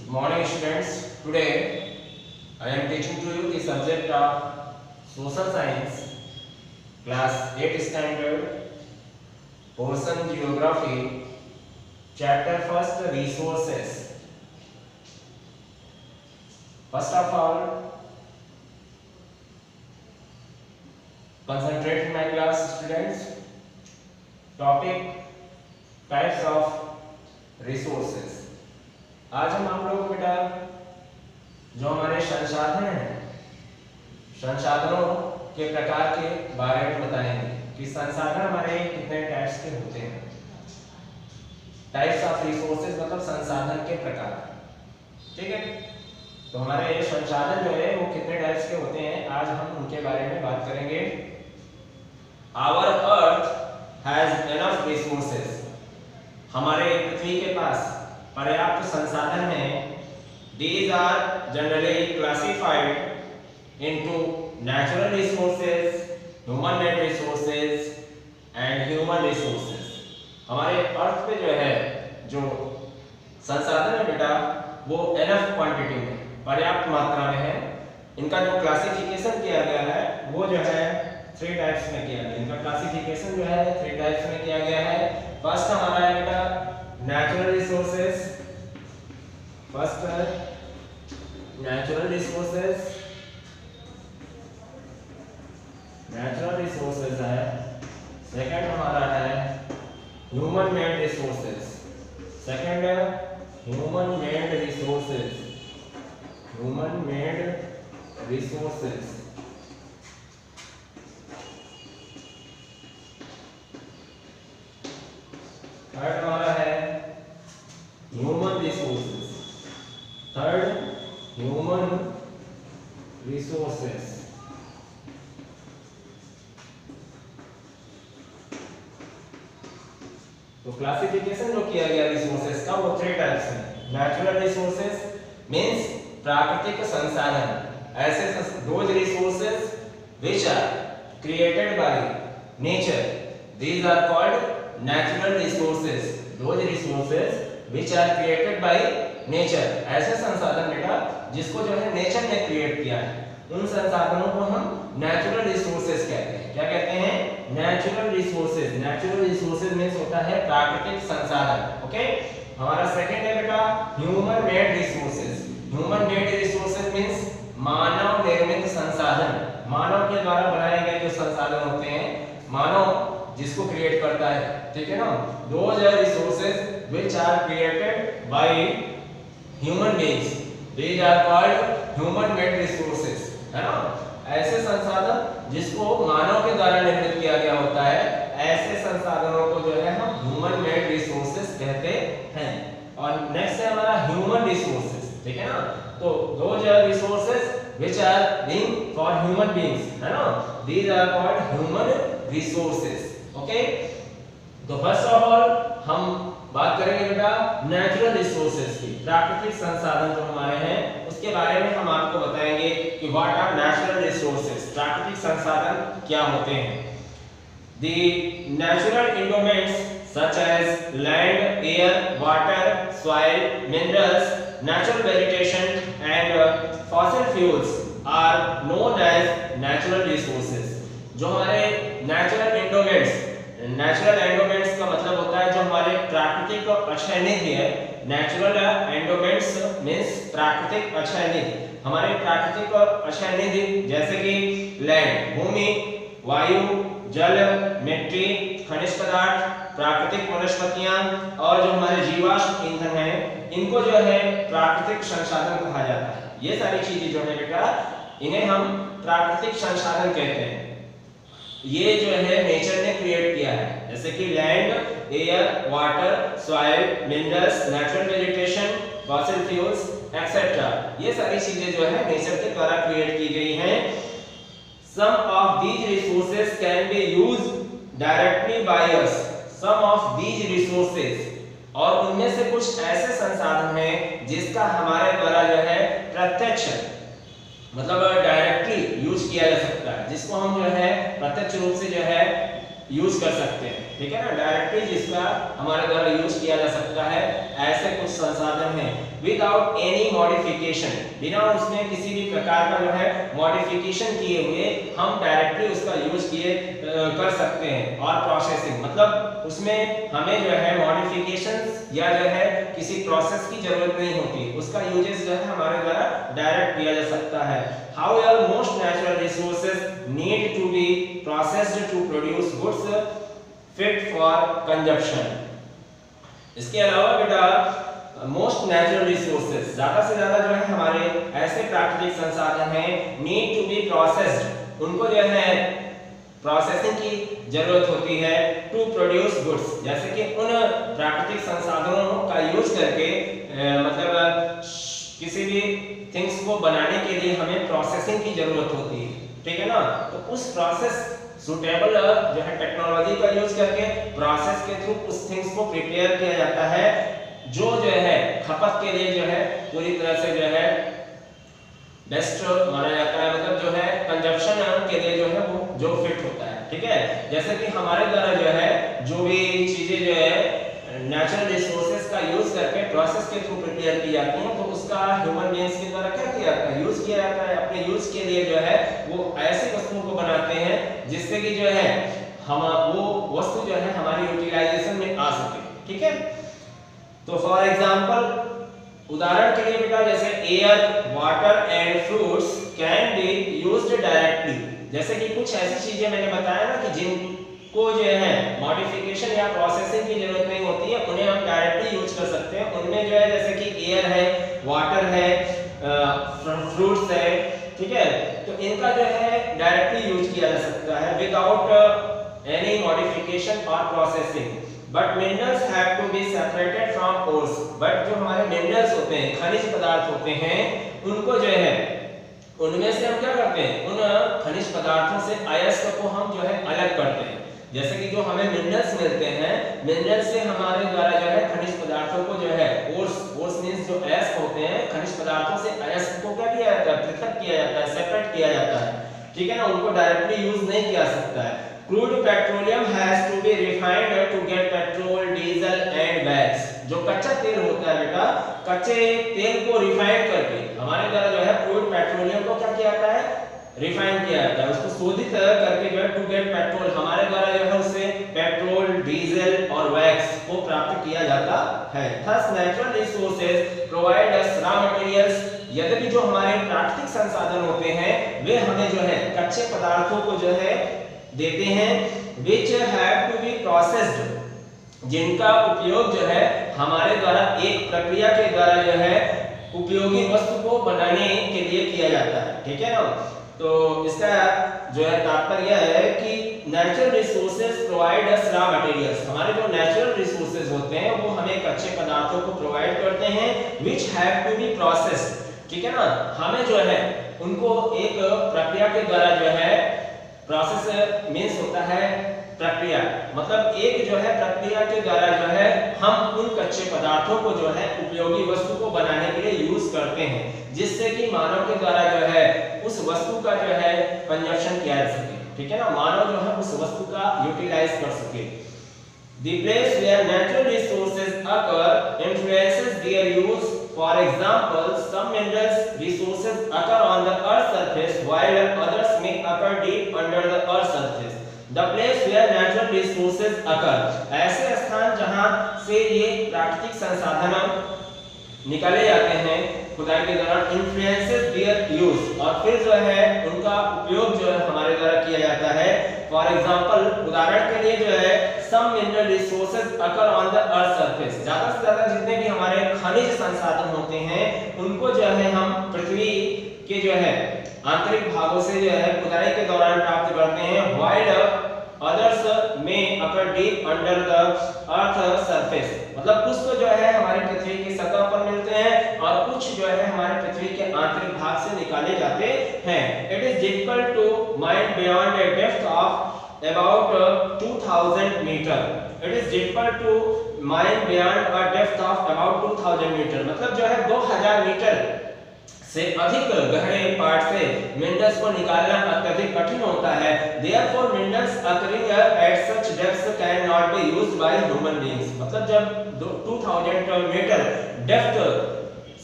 Good morning students. Today I am teaching to you the subject of Social Science, class 8 standard, portion Geography, chapter first Resources. First of all, concentrate in my class students. Topic types of resources. आज हम आप लोग बेटा जो हमारे संसाधन हैं, संसाधनों के प्रकार के बारे में बताएंगे कि संसाधन हमारे कितने टाइप्स के होते हैं। टाइप्स ऑफ रिसोर्सेज मतलब संसाधन के प्रकार, ठीक है। तो हमारे ये संसाधन जो है वो कितने टाइप्स के होते हैं, आज हम उनके बारे में बात करेंगे। Our earth has enough resources, हमारे पृथ्वी के पास पर्याप्त संसाधन हैं। These are generally classified into natural resources, human-made resources and human resources. हमारे अर्थ पे जो है जो संसाधन है बेटा वो एनफ क्वांटिटी में, पर्याप्त मात्रा में है। इनका जो क्लासिफिकेशन किया गया है वो जो है 3 टाइप्स में किया गया है। इनका क्लासिफिकेशन जो है 3 टाइप्स में किया गया है। फर्स्ट हमारा है बेटा natural resources, first natural resources है। सेकंड हमारा है human made resources, second human made resources, human made resources। Third हमारा है human resources, third human resources. तो क्लासिफिकेशन जो किया गया रिसोर्सेज का वो 3 टाइप्स हैं। नेचुरल रिसोर्सेज मींस प्राकृतिक संसाधन, ऐसे those resources which are created by nature, these are called natural resources, those resources which are created by nature, ऐसे संसाधन बेटा जिसको जो है नेचर ने क्रिएट किया है, उन संसाधनों को हम नेचुरल रिसोर्सेज कहते हैं। क्या कहते हैं? Natural resources. Natural resources means होता है प्राकृतिक संसाधन। ओके, हमारा सेकंड है बेटा human made resources. Human made resources means मानव निर्मित संसाधन, मानव के द्वारा बनाए गए जो संसाधन होते हैं, मानव जिसको क्रिएट करता है, ठीक है ना। Those are resources which are created by human beings, these are called human made resources, है ना। ऐसे संसाधन जिसको मानव के द्वारा निर्मित किया गया होता है, ऐसे संसाधनों को जो है हम ह्यूमन मेड रिसोर्सेज कहते हैं। और नेक्स्ट है हमारा ह्यूमन रिसोर्सेज, ठीक है ना। तो those are resources which are being for human beings, है ना, these are called human resources। Okay, तो फर्स्ट ऑफ ऑल हम बात करेंगे बेटा नेचुरल रिसोर्सेज की। प्राकृतिक संसाधन जो हमारे हैं उसके बारे में हम आपको बताएंगे कि व्हाट आर नेचुरल रिसोर्सेज, प्राकृतिक संसाधन क्या होते हैं। The natural endowments such as land, air, water, soil, minerals, natural vegetation and fossil fuels are known as natural resources. जो हमारे नेचुरल एंडोमेंट्स, नेचुरल एंडोमेंट्स का मतलब होता है जो हमारे प्राकृतिक अक्षय निधि है। नेचुरल एंडोमेंट्स मींस प्राकृतिक अक्षय निधि। हमारे प्राकृतिक अक्षय निधि जैसे कि लैंड, भूमि, वायु, जल, मिट्टी, खनिज पदार्थ, प्राकृतिक वनस्पतियां और जो हमारे जीवाश्म ईंधन है, इनको जो है प्राकृतिक संसाधन कहा जाता है। ये सारी चीजें जो है बेटा इन्हें हम प्राकृतिक संसाधन कहते हैं। ये जो है नेचर ने क्रिएट किया है, जैसे कि land, air, water, soil, minerals, natural vegetation, fossil fuels etcetera. ये सारी चीजें जो है नेचर के द्वारा क्रिएट की गई हैं। Some of these resources can be used directly by us, some of these resources, और उनमें से कुछ ऐसे संसाधन हैं जिसका हमारे द्वारा जो है प्रत्यक्ष मतलब डायरेक्टली यूज किया जा सकता है, जिसको हम जो है प्रत्यक्ष रूप से जो है यूज कर सकते हैं, ठीक है ना। डायरेक्टली जिसका हमारे द्वारा यूज किया जा सकता है, ऐसे कुछ संसाधन हैं विदाउट एनी मॉडिफिकेशन, बिना उसमें किसी भी प्रकार का जो है मॉडिफिकेशन किए हुए हम डायरेक्टली उसका यूज किए कर सकते हैं। और प्रोसेसिंग मतलब उसमें हमें जो है मॉडिफिकेशन या जो है किसी प्रोसेस की जरूरत नहीं होती, उसका यूजेस जो है हमारे द्वारा डायरेक्ट किया जा सकता है। However, most natural resources need to be processed to produce goods fit for consumption. इसके अलावा बेटा मोस्ट नेचुरल रिसोर्सेज, ज्यादा से ज्यादा जो है हमारे ऐसे प्राकृतिक संसाधन हैं नीड टू बी प्रोसेस्ड, उनको जो है प्रोसेसिंग की जरूरत होती है टू प्रोड्यूस गुड्स, जैसे कि उन प्राकृतिक संसाधनों का यूज करके मतलब किसी भी थिंग्स को बनाने के लिए हमें प्रोसेसिंग की जरूरत होती है, ठीक है ना। तो उस प्रोसेस सुटेबल जो है टेक्नोलॉजी का यूज करके प्रोसेस के थ्रू उस थिंग्स को प्रिपेयर किया जाता है जो है खपत के लिए जो है पूरी तरह से जो है बेस्ट माना जाता है, मतलब जो है कंजप्शन के लिए जो है वो जो फिट होता है, ठीक है। जैसे कि हमारे द्वारा जो है जो भी चीजें जो है नेचुरल रिसोर्सेज का यूज करके प्रोसेस के थ्रू प्रिपेयर की जाती हैं, तो उसका ह्यूमन बीइंग्स के द्वारा क्या किया जाता है, यूज किया जाता है। अपने यूज के लिए जो है वो ऐसी वस्तुओं को बनाते हैं जिससे कि जो है हम वो वस्तु जो है हमारी यूटिलाइजेशन में आ सके, ठीक है। तो फॉर एग्जांपल उदाहरण के लिए बेटा जैसे air, water and fruits can be used directly, जैसे कि कुछ ऐसी चीजें मैंने बताया ना कि जिनको जो है मॉडिफिकेशन या प्रोसेसिंग की जरूरत नहीं होती है, उन्हें हम डायरेक्टली यूज कर सकते हैं। उनमें जो है जैसे कि एयर है, वाटर है, फ्रूट्स है, ठीक है। तो इनका जो है डायरेक्टली यूज किया जा सकता है विदाउट एनी मॉडिफिकेशन और processing. But minerals have to be separated from ores, but जो हमारे मिनरल्स होते हैं, खनिज पदार्थ होते हैं, उनको जो है उनमें से हम क्या करते हैं, उन खनिज पदार्थों से अयस्क को हम जो है अलग करते हैं। जैसे कि जो हमें मिनरल्स मिलते हैं, मिनरल्स से हमारे द्वारा जो है खनिज पदार्थों को जो है ओर्स मींस जो अयस्क होते हैं, खनिज पदार्थों से अयस्क को क्या किया जाता है, पृथक किया जाता है, सेपरेट किया जाता है, ठीक है ना। उनको डायरेक्टली यूज नहीं किया सकता है। Crude petroleum has to be refined to get petrol, diesel and wax, जो कच्चा तेल होता है बेटा, कच्चे तेल को रिफाइन करके हमारे द्वारा जो है क्रूड पेट्रोलियम को क्या किया जाता है, रिफाइन किया जाता है, उसको शोधित करके जो है टू गेट पेट्रोल, हमारे द्वारा जो है उससे पेट्रोल, डीजल और वैक्स को प्राप्त किया जाता है। Thus natural resources provide us raw materials, यद्यपि जो हमारे प्राकृतिक संसाधन होते हैं वे हमें जो है कच्चे पदार्थों को जो है देते हैं, which have to be processed, जिनका उपयोग जो है हमारे द्वारा एक प्रक्रिया के द्वारा जो है उपयोगी वस्तु को बनाने के लिए किया जाता है, ठीक है ना। तो इसका जो है तात्पर्य है कि natural resources provide us raw materials, हमारे जो नेचुरल रिसोर्सेज होते हैं वो हमें कच्चे पदार्थों को प्रोवाइड करते हैं, which have to be processed, ठीक है ना। हमें जो है उनको एक प्रक्रिया के द्वारा जो है, प्रोसेस मींस होता है प्रक्रिया, मतलब एक जो है प्रक्रिया के द्वारा जो है हम उन कच्चे पदार्थों को जो है उपयोगी वस्तु को बनाने के लिए यूज करते हैं, जिससे कि मानव के द्वारा जो है उस वस्तु का जो है कंजप्शन किया जा सके, ठीक है ना। मानव जो है उस वस्तु का यूटिलाइज कर सके। The place where natural resources occur influences their use. For example, some mineral resources occur on the earth's surface while others may occur deep under the earth's surface. The place where natural resources occur, ऐसे स्थान जहां से ये प्राकृतिक संसाधन निकाले जाते हैं खुदाई के दौरान, influences their use, और फिर जो है उनका उपयोग जो है हमारे द्वारा किया जाता है। For example, उदाहरण के लिए जो है some mineral resources occur on the earth surface, ज्यादा से ज्यादा जितने भी हमारे खनिज संसाधन होते हैं उनको जो है हम पृथ्वी के जो है आंतरिक भागों से जो है खुदाई के दौरान प्राप्त करते हैं, while others may occur deep under the earth surface, मतलब कुछ तो जो है हमारे पृथ्वी की सतह पर मिलते हैं और कुछ जो है हमारे पृथ्वी के आंतरिक भाग से निकाले जाते हैं। It is difficult to mine beyond a depth of about 2000 meter. It is difficult to mine beyond a depth of about 2000 meter, मतलब जो है 2000 मीटर से अधिक गहरे पार्ट से मिनरल्स को निकालना अत्यधिक कठिन होता है। Therefore minerals occurring at such depths cannot be used by human beings। मतलब जब 2000 मीटर डेप्थ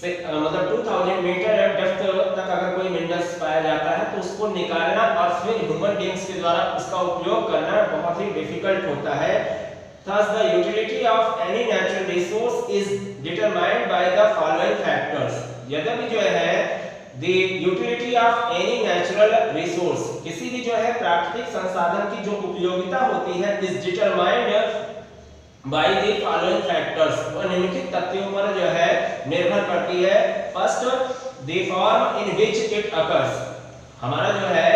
से मतलब 2000 मीटर डेप्थ तक अगर कोई मिनरल्स पाया जाता है तो उसको निकालना और फिर ह्यूमन बीइंग्स के द्वारा उसका उपयोग करना बहुत ही डिफिकल्ट होता है। Thus the utility of any natural resource is determined by the following factors। यद्यपि जो है the utility of any natural resource, किसी भी जो है प्राकृतिक संसाधन की जो उपयोगिता होती है is determined by the following factors, वो निम्नलिखित तथ्यों पर जो है निर्भर करती है। First the form in which it occurs, हमारा जो है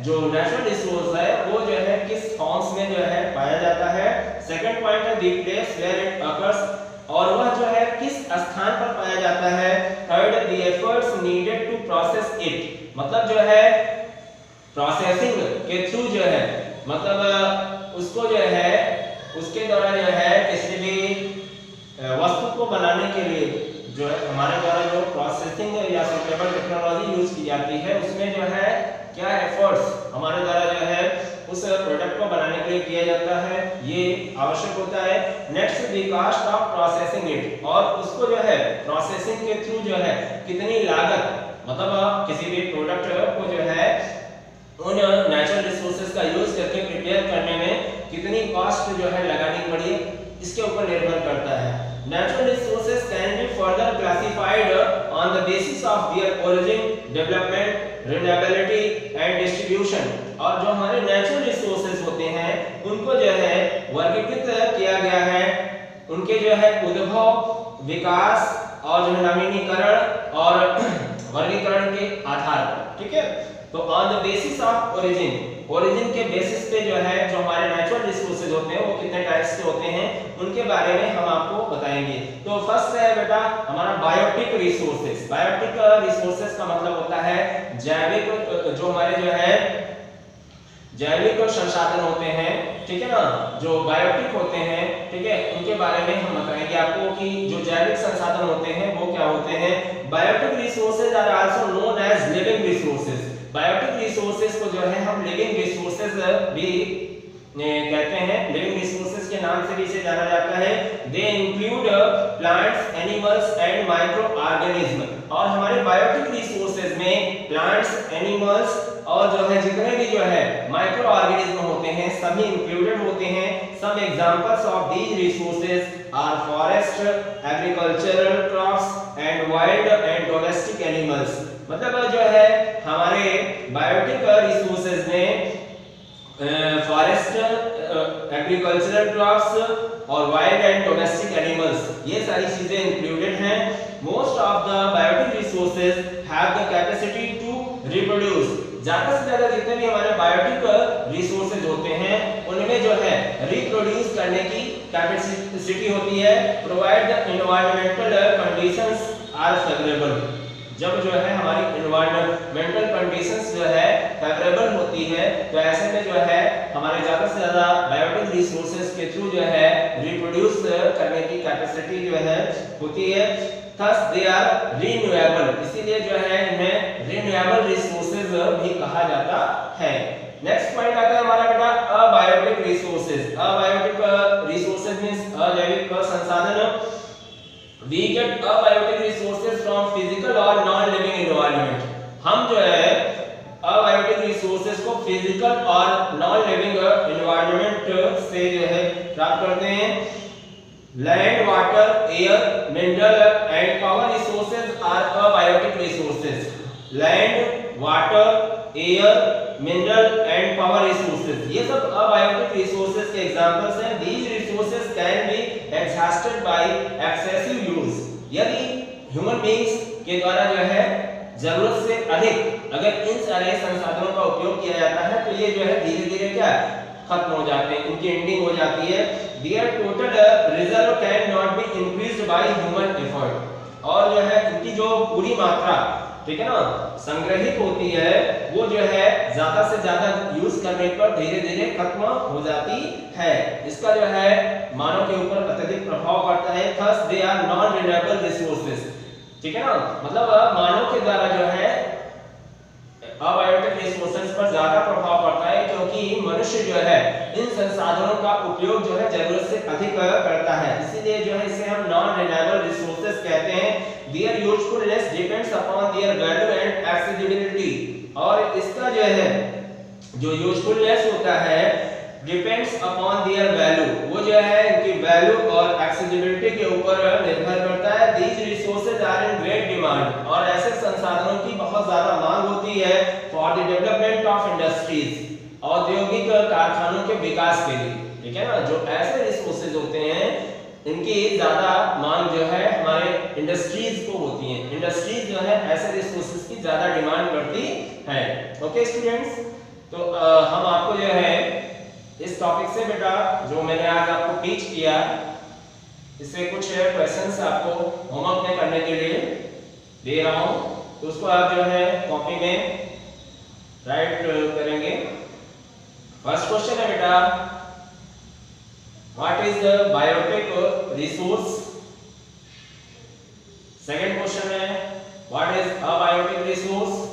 जो नेचुरल रिसोर्स है वो जो है किस फॉर्म्स में जो है पाया जाता है। सेकंड पॉइंट है the place where it occurs, और वह जो है किस स्थान पर पाया जाता है। Third the efforts needed to process it, मतलब जो है प्रोसेसिंग के थ्रू जो है मतलब उसको जो है उसके द्वारा जो है किसी भी वस्तु को बनाने के लिए जो है हमारे द्वारा जो प्रोसेसिंग या सुटेबल टेक्नोलॉजी यूज की जाती है उसमें जो है क्या एफर्ट्स हमारे द्वारा जो है उस प्रोडक्ट को बनाने के लिए किया जाता है, ये आवश्यक होता है। Next the cost of processing it, और उसको जो है प्रोसेसिंग के थ्रू जो है कितनी लागत, मतलब किसी भी प्रोडक्ट को जो है उन नेचुरल रिसोर्सेज का यूज करके प्रिपेयर करने में कितनी कॉस्ट जो है लगानी पड़ी, इसके ऊपर निर्भर करता है। Natural resources can be further classified on the basis of their origin, development, renewability and distribution। और जो हमारे नेचुरल रिसोर्सेज होते हैं उनको जो है वर्गीकृत किया गया है उनके जो है उद्भव, विकास और जो नवीनीकरण और वर्गीकरण के आधार पर, ठीक है। तो on the basis of origin, origin के बेसिस पे जो है जो हमारे नेचुरल रिसोर्सेज होते हैं वो कितने टाइप्स के होते हैं उनके बारे में हम आपको बताएंगे। तो फर्स्ट है बेटा हमारा बायोटिक रिसोर्सेज। बायोटिक रिसोर्सेज का मतलब होता है जैविक, जो हमारे जो है जैविक संसाधन होते हैं, ठीक है ना, जो बायोटिक होते हैं, ठीक है, उनके बारे में हम बताएंगे आपको कि जो जैविक संसाधन होते हैं वो क्या होते हैं। Biotic resources are also known as living resources. Biotic resources को जो है हम लिविंग रिसोर्सेज भी कहते हैं, लिविंग रिसोर्सेज के नाम से भी इसे जाना जाता है। They include plants, animals and micro organism. और हमारे बायोटिक रिसोर्सेज में प्लांट्स, एनिमल्स और जो है जितने भी जो है माइक्रो ऑर्गेनिज्म होते हैं सभी इंक्लूडेड होते हैं। Some examples of these resources are forest, agricultural crops and wild and domestic animals. मतलब जो है हमारे बायोटिक रिसोर्सेज में फॉरेस्ट, एग्रीकल्चरल क्रॉप्स और वाइल्ड एंड डोमेस्टिक एनिमल्स, ये सारी चीजें इंक्लूडेड हैं। Most of the biotic resources have the capacity to reproduce. ज्यादा से ज्यादा जितने भी हमारे बायोटिक रिसोर्सेज होते हैं उनमें जो है रिप्रोड्यूस करने की कैपेसिटी होती है। Provide the environmental conditions are favourable. जब जो है हमारी एनवायरमेंटल कंडीशंस जो है फेवरेबल होती है तो ऐसे में जो है हमारे ज्यादा से ज्यादा बायोटिक रिसोर्सेज के थ्रू जो है रिप्रोड्यूस करने की कैपेसिटी जो है होती है। Thus they are renewable, इसीलिए जो है इन्हें renewable resources भी कहा जाता है। नेक्स्ट पॉइंट आता है हमारा बेटा abiotic resources. Abiotic resources means अजैविक संसाधन। We get abiotic resources from physical or non-living environment। हम जो है अबायोटिक रिसोर्सेज को फिजिकल और नॉन लिविंग एनवायरनमेंट से जो है प्राप्त करते हैं। Land, water, air, mineral and power resources are abiotic resources. Land, water, air, mineral and power resources, ये सब अबायोटिक रिसोर्सेज के एग्जांपल्स हैं। These resources can be exhausted by excessive use. यदि ह्यूमन बीइंग्स के द्वारा जो है जरूरत से अधिक अगर इन सारे संसाधनों का उपयोग किया जाता है तो ये जो है धीरे-धीरे क्या खत्म हो जाते हैं, इनकी एंडिंग हो जाती है। Their total reserve can not be increased by human effort। और जो है इनकी जो पूरी मात्रा, ठीक है ना, संग्रहित होती है वो जो है ज्यादा से ज्यादा यूज करने पर धीरे-धीरे खत्म हो जाती है। इसका जो है मानव के ऊपर अत्यधिक प्रभाव पड़ता है। Thus they are non renewable resources। ठीक है ना, मतलब मानव के द्वारा जो है अबायोटिक रिसोर्सेज पर ज्यादा प्रभाव पड़ता है, क्योंकि मनुष्य जो है इन संसाधनों का उपयोग जो है जरूरत से अधिक करता है, इसीलिए जो है इसे हम नॉन रिन्यूएबल रिसोर्सेज कहते हैं। Their usefulness depends upon their value and accessibility, और इसका जो है जो यूजफुलनेस होता है डिपेंड्स अपॉन देयर वैल्यू, वो जो है इनकी वैल्यू और एक्सेसिबिलिटी के ऊपर निर्भर करता है। These resources are in great demand, और ऐसे संसाधनों की बहुत ज्यादा मांग होती है for the development of industries, औद्योगिक कारखानों के विकास के लिए, ठीक है ना। जो ऐसे रिसोर्सेज होते हैं इनकी ज्यादा मांग जो है हमारे इंडस्ट्रीज को होती है, इंडस्ट्रीज जो है ऐसे रिसोर्सेज की ज्यादा डिमांड करती है। ओके स्टूडेंट्स, तो हम आपको जो है इस टॉपिक से बेटा जो मैंने आज आपको टीच किया, इससे कुछ क्वेश्चंस आपको होमवर्क में करने के लिए दे रहा हूं, तो उसको आप जो है कॉपी में राइट करेंगे। फर्स्ट क्वेश्चन है बेटा, what is the biotic resource. Second question है, what is abiotic resource.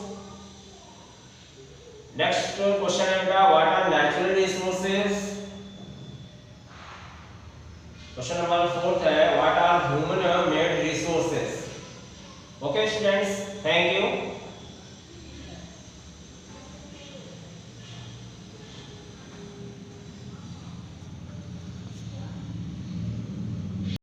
Next question है बेटा, what are natural resources. Question number 4 है, what are human made resources. Okay students, thank you.